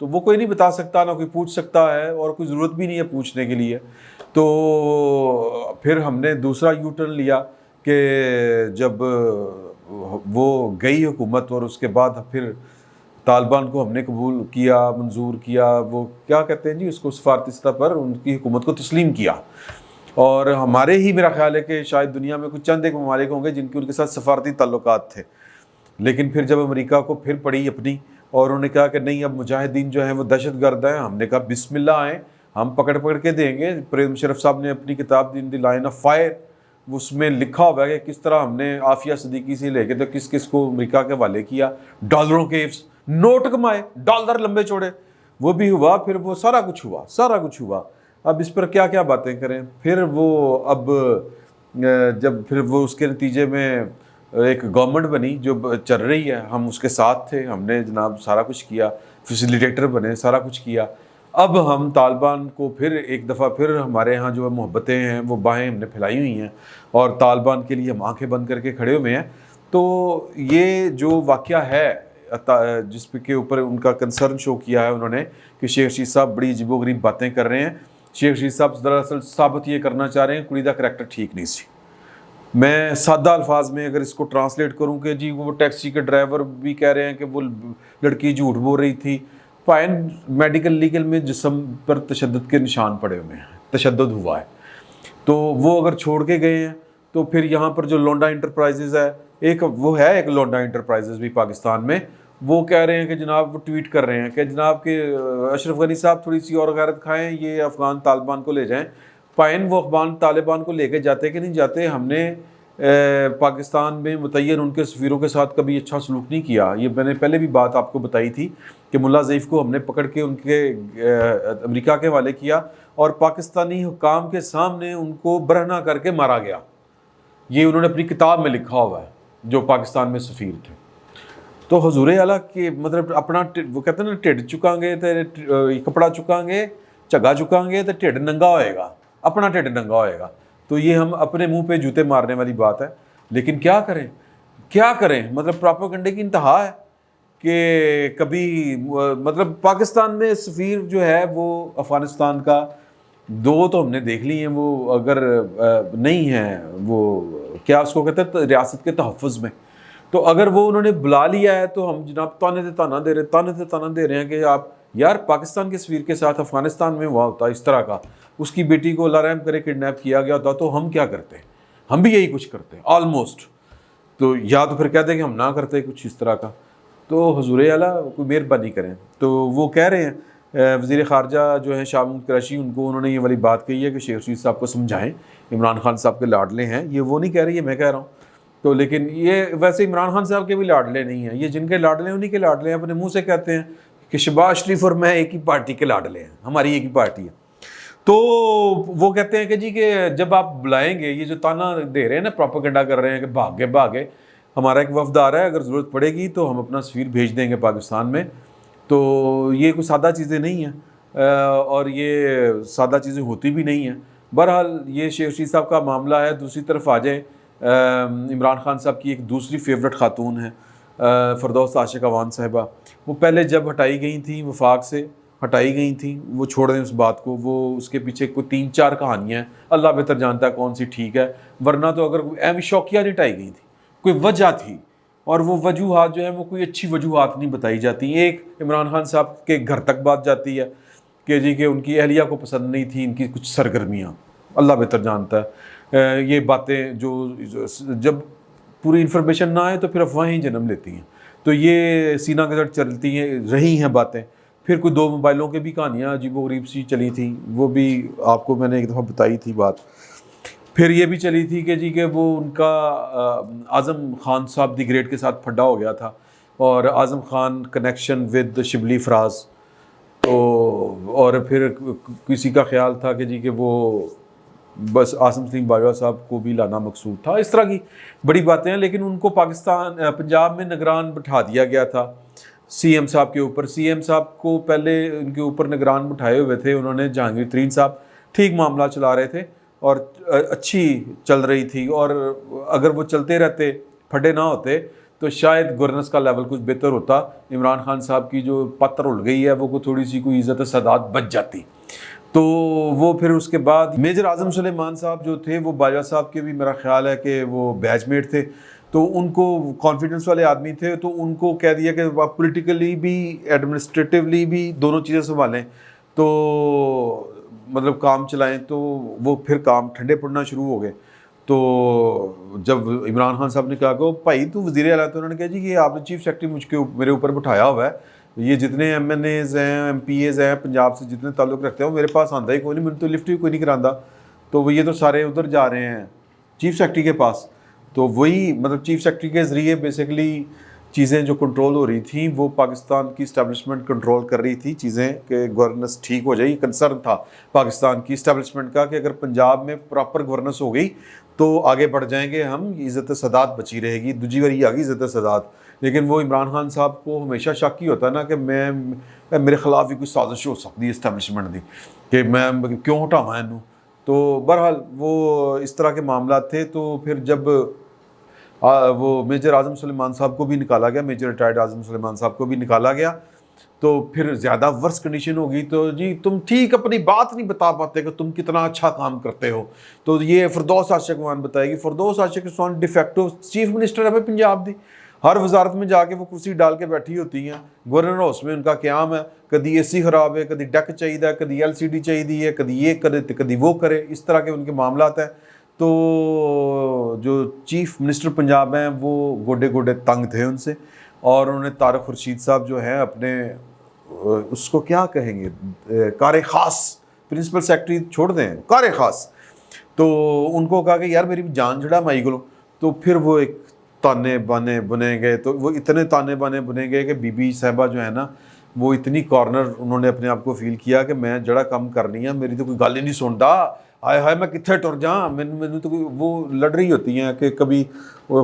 تو وہ کوئی نہیں بتا سکتا، نہ کوئی پوچھ سکتا ہے، اور کوئی ضرورت بھی نہیں ہے پوچھنے کے لیے. تو پھر ہم نے دوسرا یو ٹرن لیا کہ جب وہ گئی حکومت اور اس کے بعد پھر طالبان کو ہم نے قبول کیا، منظور کیا، وہ کیا کہتے ہیں جی اس کو، سفارتی سطح پر ان کی حکومت کو تسلیم کیا. اور ہمارے ہی میرا خیال ہے کہ شاید دنیا میں کچھ چند ایک ممالک ہوں گے جن کے ان کے ساتھ سفارتی تعلقات تھے. لیکن پھر جب امریکہ کو پھر پڑی اپنی، اور انہوں نے کہا کہ نہیں اب مجاہدین جو ہیں وہ دہشت گرد ہیں، ہم نے کہا بسم اللہ آئیں، ہم پکڑ کے دیں گے. پرویز مشرف صاحب نے اپنی کتاب دی لائن آف فائر، اس میں لکھا ہوا ہے کہ کس طرح ہم نے عافیہ صدیقی سے لے کے تو کس کو امریکہ کے حوالے کیا، ڈالروں کے نوٹ کمائے، ڈالر لمبے چوڑے، وہ بھی ہوا. پھر وہ سارا کچھ ہوا. اب اس پر کیا کیا باتیں کریں. پھر وہ اب جب پھر وہ اس کے نتیجے میں ایک گورنمنٹ بنی جو چل رہی ہے، ہم اس کے ساتھ تھے، ہم نے جناب سارا کچھ کیا، فیسیلیٹیٹر بنے، سارا کچھ کیا. اب ہم طالبان کو پھر ایک دفعہ پھر ہمارے ہاں جو محبتیں ہیں وہ باہیں ہم نے پھیلائی ہوئی ہیں، اور طالبان کے لیے ہم آنکھیں بند کر کے کھڑے ہوئے ہیں. تو یہ جو واقعہ ہے جس پہ کے اوپر ان کا کنسرن شو کیا ہے انہوں نے کہ شیخ رشید صاحب بڑی عجیب و غریب باتیں کر رہے ہیں. شیخ رشید صاحب دراصل ثابت یہ کرنا چاہ رہے ہیں کڑی دا کریکٹر ٹھیک نہیں سی. میں سادہ الفاظ میں اگر اس کو ٹرانسلیٹ کروں کہ جی وہ ٹیکسی کے ڈرائیور بھی کہہ رہے ہیں کہ وہ لڑکی جھوٹ بول رہی تھی. فائن میڈیکل لیگل میں جسم پر تشدد کے نشان پڑے ہوئے ہیں، تشدد ہوا ہے. تو وہ اگر چھوڑ کے گئے ہیں تو پھر یہاں پر جو لونڈا انٹرپرائزز ہے، ایک لونڈا انٹرپرائزز بھی پاکستان میں، وہ کہہ رہے ہیں کہ جناب، وہ ٹویٹ کر رہے ہیں کہ جناب کہ اشرف غنی صاحب تھوڑی سی اور غیرت کھائیں، یہ افغان طالبان کو لے جائیں. فائن وہ افغان طالبان کو لے کے جاتے کہ نہیں جاتے، ہم نے پاکستان میں متعین ان کے سفیروں کے ساتھ کبھی اچھا سلوک نہیں کیا. یہ میں نے پہلے بھی بات آپ کو بتائی تھی کہ ملا ضعیف کو ہم نے پکڑ کے ان کے امریکہ کے حوالے کیا، اور پاکستانی حکام کے سامنے ان کو برہنہ کر کے مارا گیا. یہ انہوں نے اپنی کتاب میں لکھا ہوا ہے جو پاکستان میں سفیر تھے. تو حضور اعلیٰ کے مطلب اپنا وہ کہتے ہیں نا، ٹھڈ چکاں گے تو کپڑا چکاں گے، جگہ چکاں گے تو ٹھڈ ننگا ہوئے گا، اپنا ٹھڈ ننگا ہوئے گا. تو یہ ہم اپنے منہ پہ جوتے مارنے والی بات ہے. لیکن کیا کریں مطلب پراپیگنڈے کی انتہا ہے کہ کبھی مطلب پاکستان میں سفیر جو ہے وہ افغانستان کا 2 تو ہم نے دیکھ لی ہیں، وہ اگر نہیں ہیں وہ کیا اس کو کہتے ہیں ریاست کے تحفظ میں، تو اگر وہ انہوں نے بلا لیا ہے تو ہم جناب تانے سے تانا دے رہے ہیں کہ آپ یار پاکستان کے سفیر کے ساتھ افغانستان میں ہوا ہوتا اس طرح کا، اس کی بیٹی کو اللہ رحم کرے کڈنیپ کیا گیا ہوتا، تو ہم کیا کرتے؟ ہم بھی یہی کچھ کرتے آلموسٹ. تو یا تو پھر کہتے ہیں کہ ہم نہ کرتے کچھ اس طرح کا. تو حضور اعلیٰ کوئی مہربانی کریں. تو وہ کہہ رہے ہیں وزیر خارجہ جو ہیں شاہ محمود قریشی، ان کو انہوں نے یہ والی بات کہی ہے کہ شیخ رشید صاحب کو سمجھائیں، عمران خان صاحب کے لاڈلے ہیں. یہ وہ نہیں کہہ رہی، یہ میں کہہ رہا ہوں. تو لیکن یہ ویسے عمران خان صاحب کے بھی لاڈلے نہیں ہیں، یہ جن کے لاڈلے ہیں انہی کے لاڈلے ہیں. اپنے منہ سے کہتے ہیں کہ شہباز شریف اور میں ایک ہی پارٹی کے لاڈلے ہیں، ہماری ایک ہی پارٹی ہے. تو وہ کہتے ہیں کہ جی کہ جب آپ بلائیں گے، یہ جو تانا دے رہے ہیں نا، پروپیگنڈا کر رہے ہیں کہ بھاگے، ہمارا ایک وفد آ رہا ہے، اگر ضرورت پڑے گی تو ہم اپنا سفیر بھیج دیں گے پاکستان میں. تو یہ کوئی سادہ چیزیں نہیں ہیں، اور یہ سادہ چیزیں ہوتی بھی نہیں ہیں. بہرحال یہ شیخ رشید صاحب کا معاملہ ہے. دوسری طرف آ جائیں، عمران خان صاحب کی ایک دوسری فیورٹ خاتون ہیں فردوس عاشق اوان صاحبہ. وہ پہلے جب ہٹائی گئی تھیں، وفاق سے ہٹائی گئی تھیں، وہ چھوڑ دیں اس بات کو، وہ اس کے پیچھے کوئی 3-4 کہانیاں ہیں، اللہ بہتر جانتا ہے کون سی ٹھیک ہے. ورنہ تو اگر ایم شوقیہ نہیں ہٹائی گئی تھی، کوئی وجہ تھی، اور وہ وجوہات جو ہیں وہ کوئی اچھی وجوہات نہیں بتائی جاتی. ایک عمران خان صاحب کے گھر تک بات جاتی ہے کہ جی کہ ان کی اہلیہ کو پسند نہیں تھی ان کی کچھ سرگرمیاں، اللہ بہتر جانتا ہے. یہ باتیں جو جب پوری انفارمیشن نہ آئے تو پھر افواہیں جنم لیتی ہیں. تو یہ سینہ کے ساتھ چلتی ہیں رہی ہیں باتیں. پھر کوئی 2 موبائلوں کے بھی کہانیاں عجیب و غریب سی چلی تھیں، وہ بھی آپ کو میں نے ایک دفعہ بتائی تھی بات. پھر یہ بھی چلی تھی کہ جی کہ وہ ان کا اعظم خان صاحب دی گریٹ کے ساتھ پھڈا ہو گیا تھا، اور اعظم خان کنیکشن ود شبلی فراز. تو اور پھر کسی کا خیال تھا کہ جی کہ وہ بس عاصم سلیم باجوہ صاحب کو بھی لانا مقصود تھا. اس طرح کی بڑی باتیں ہیں. لیکن ان کو پنجاب میں نگران بٹھا دیا گیا تھا سی ایم صاحب کے اوپر. سی ایم صاحب کو پہلے ان کے اوپر نگران بٹھائے ہوئے تھے انہوں نے جہانگیر ترین صاحب. ٹھیک معاملہ چلا رہے تھے اور اچھی چل رہی تھی، اور اگر وہ چلتے رہتے، پھڈے نہ ہوتے، تو شاید گورننس کا لیول کچھ بہتر ہوتا، عمران خان صاحب کی جو پتر اڑ گئی ہے وہ تھوڑی سی کوئی عزت سادات بچ جاتی۔ تو وہ پھر اس کے بعد میجر اعظم سلیمان صاحب جو تھے وہ باجوہ صاحب کے بھی میرا خیال ہے کہ وہ بیچ میٹ تھے، تو ان کو کانفیڈنس والے آدمی تھے، تو ان کو کہہ دیا کہ آپ پولیٹیکلی بھی ایڈمنسٹریٹیولی بھی دونوں چیزیں سنبھالیں، تو مطلب کام چلائیں، تو وہ پھر کام ٹھنڈے پڑنا شروع ہو گئے۔ تو جب عمران خان صاحب نے کہا کہ بھائی تو وزیر اعلیٰ، تو انہوں نے کہا جی یہ آپ نے چیف سیکرٹری میرے اوپر بٹھایا ہوا ہے، یہ جتنے ایم این ایز ہیں ایم پی ایز ہیں پنجاب سے جتنے تعلق رکھتے ہیں وہ میرے پاس آندا ہی کوئی نہیں، میں نے تو لفٹ بھی کوئی نہیں کراندہ، تو وہ یہ تو سارے ادھر جا رہے ہیں چیف سیکرٹری کے پاس۔ تو وہی مطلب چیف سیکرٹری کے ذریعے بیسیکلی چیزیں جو کنٹرول ہو رہی تھیں وہ پاکستان کی اسٹیبلشمنٹ کنٹرول کر رہی تھی چیزیں، کہ گورننس ٹھیک ہو جائے۔ یہ کنسرن تھا پاکستان کی اسٹیبلشمنٹ کا کہ اگر پنجاب میں پراپر گورننس ہو گئی تو آگے بڑھ جائیں گے ہم، عزت سادات بچی رہے گی، دوجی بار یہ آ گئی عزت سادات۔ لیکن وہ عمران خان صاحب کو ہمیشہ شک ہی ہوتا ہے نا کہ میرے خلاف بھی کوئی سازش ہو سکتی ہے اسٹیبلشمنٹ دی کہ میں کیوں ہٹاواں انہوں۔ تو بہرحال وہ اس طرح کے معاملات تھے۔ تو پھر جب وہ میجر اعظم سلیمان صاحب کو بھی نکالا گیا، میجر ریٹائرڈ اعظم سلیمان صاحب کو بھی نکالا گیا، تو پھر زیادہ ورس کنڈیشن ہوگی، تو جی تم ٹھیک اپنی بات نہیں بتا پاتے کہ تم کتنا اچھا کام کرتے ہو، تو یہ فردوس عاشق وان بتائے گی۔ فردوس عاشق وان ڈی فیکٹو چیف منسٹر ہے پنجاب دی، ہر وزارت میں جا کے وہ کرسی ڈال کے بیٹھی ہوتی ہیں، گورنر ہاؤس میں ان کا قیام ہے، کدی اے سی خراب ہے، کدی ڈیک چاہیے، کدی ایل سی ڈی چاہیے ہے، کدی یہ کرے کدی وہ کرے، اس طرح کے ان کے معاملات ہیں۔ تو جو چیف منسٹر پنجاب ہیں وہ گوڈے گوڈے تنگ تھے ان سے، اور انہوں نے طارق خورشید صاحب جو ہیں اپنے اس کو کیا کہیں گے کار خاص پرنسپل سیکرٹری چھوڑ دیں، کار خاص، تو ان کو کہا کہ یار میری جان چھڑا مائی گلو۔ تو پھر وہ ایک تانے بانے بنے گئے، تو وہ اتنے تانے بانے بنے گئے کہ بی بی صاحبہ جو ہے نا وہ اتنی کارنر انہوں نے اپنے آپ کو فیل کیا کہ میں جڑا کام کرنی ہے میری تو کوئی گل ہی نہیں سنتا، ہائے ہائے میں کتنے ٹر جاں، میں تو وہ لڑ رہی ہوتی ہیں کہ کبھی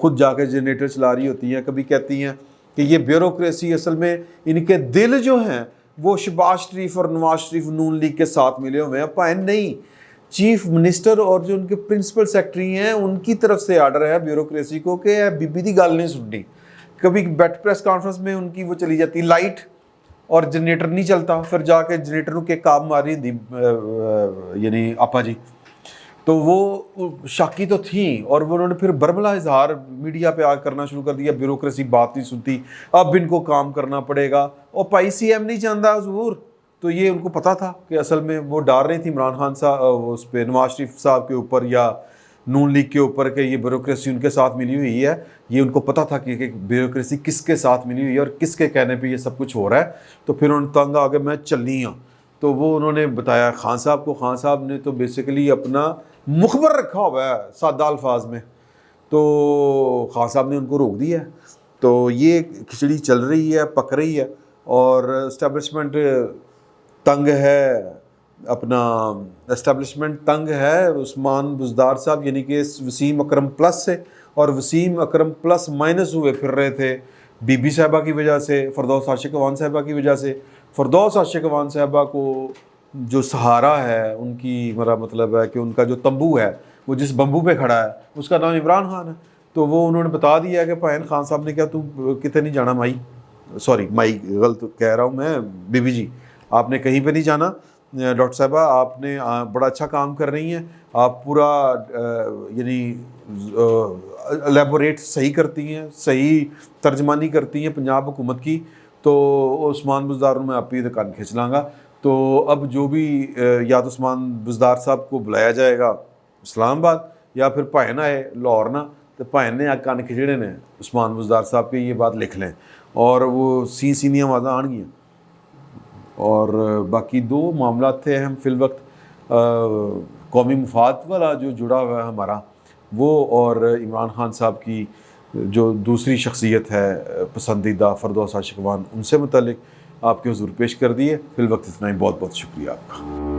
خود جا کے جنریٹر چلا رہی ہوتی ہیں، کبھی کہتی ہیں کہ یہ بیوروکریسی اصل میں ان کے دل جو ہیں وہ شہباز شریف اور نواز شریف نون لیگ کے ساتھ ملے ہوئے ہیں، پائن نہیں، چیف منسٹر اور جو ان کے پرنسپل سیکرٹری ہیں ان کی طرف سے آرڈر ہے بیوروکریسی کو کہ بی بی دی گل نہیں سننی۔ کبھی بیٹھ پریس کانفرنس میں ان کی وہ چلی جاتی لائٹ اور جنریٹر نہیں چلتا، پھر جا کے جنریٹر کے کام ماری دی یعنی آپا جی، تو وہ شاکی تو تھیں، اور وہ انہوں نے پھر برملا اظہار میڈیا پہ آ کرنا شروع کر دیا، بیوروکریسی بات نہیں سنتی، اب ان کو کام کرنا پڑے گا، اور پائی سی ایم نہیں چاہتا حضور۔ تو یہ ان کو پتا تھا کہ اصل میں وہ ڈال رہی تھی عمران خان صاحب اس پہ نواز شریف صاحب کے اوپر یا نون لیگ کے اوپر کہ یہ بیوروکریسی ان کے ساتھ ملی ہوئی ہے، یہ ان کو پتا تھا کہ بیوروکریسی کس کے ساتھ ملی ہوئی ہے اور کس کے کہنے پہ یہ سب کچھ ہو رہا ہے۔ تو پھر انہوں نے تنگ آ کے میں چلنی ہوں، تو وہ انہوں نے بتایا خان صاحب کو، خان صاحب نے تو بیسیکلی اپنا مخبر رکھا ہوا ہے سادہ الفاظ میں، تو خان صاحب نے ان کو روک دیا ہے۔ تو یہ کھچڑی چل رہی ہے، پک رہی ہے، اور اسٹیبلشمنٹ تنگ ہے، اپنا اسٹیبلشمنٹ تنگ ہے عثمان بزدار صاحب یعنی کہ وسیم اکرم پلس سے، اور وسیم اکرم پلس مائنس ہوئے پھر رہے تھے بی بی صاحبہ کی وجہ سے، فردوس عاشق وان صاحبہ کی وجہ سے۔ فردوس عاشق وان صاحبہ کو جو سہارا ہے ان کی، میرا مطلب ہے کہ ان کا جو تمبو ہے وہ جس بمبو پہ کھڑا ہے اس کا نام عمران خان ہے، تو وہ انہوں نے بتا دیا کہ پائن خان صاحب نے کیا تو کتے نہیں جانا مائی، سوری مائی غلط کہہ رہا ہوں میں، بی بی جی آپ نے کہیں پہ نہیں جانا، ڈاکٹر صاحبہ آپ نے بڑا اچھا کام کر رہی ہیں، آپ پورا یعنی الیبوریٹ صحیح کرتی ہیں، صحیح ترجمانی کرتی ہیں پنجاب حکومت کی، تو عثمان بزدار میں آپ ہی دکان کھینچ لاں گا۔ تو اب جو بھی یا تو عثمان بزدار صاحب کو بلایا جائے گا اسلام آباد، یا پھر بھائن آئے لاہور نا، تو بھائن نے کان کھچڑے نے عثمان بزدار صاحب کے، یہ بات لکھ لیں، اور وہ سینیاں آوازاں آن گئیں۔ اور باقی دو معاملات تھے اہم فی الوقت، قومی مفاد والا جو جڑا ہوا ہے ہمارا وہ، اور عمران خان صاحب کی جو دوسری شخصیت ہے پسندیدہ فردوس عاشق وان، ان سے متعلق آپ کے حضور پیش کر دیے۔ فی الوقت اتنا ہی، بہت بہت شکریہ آپ کا۔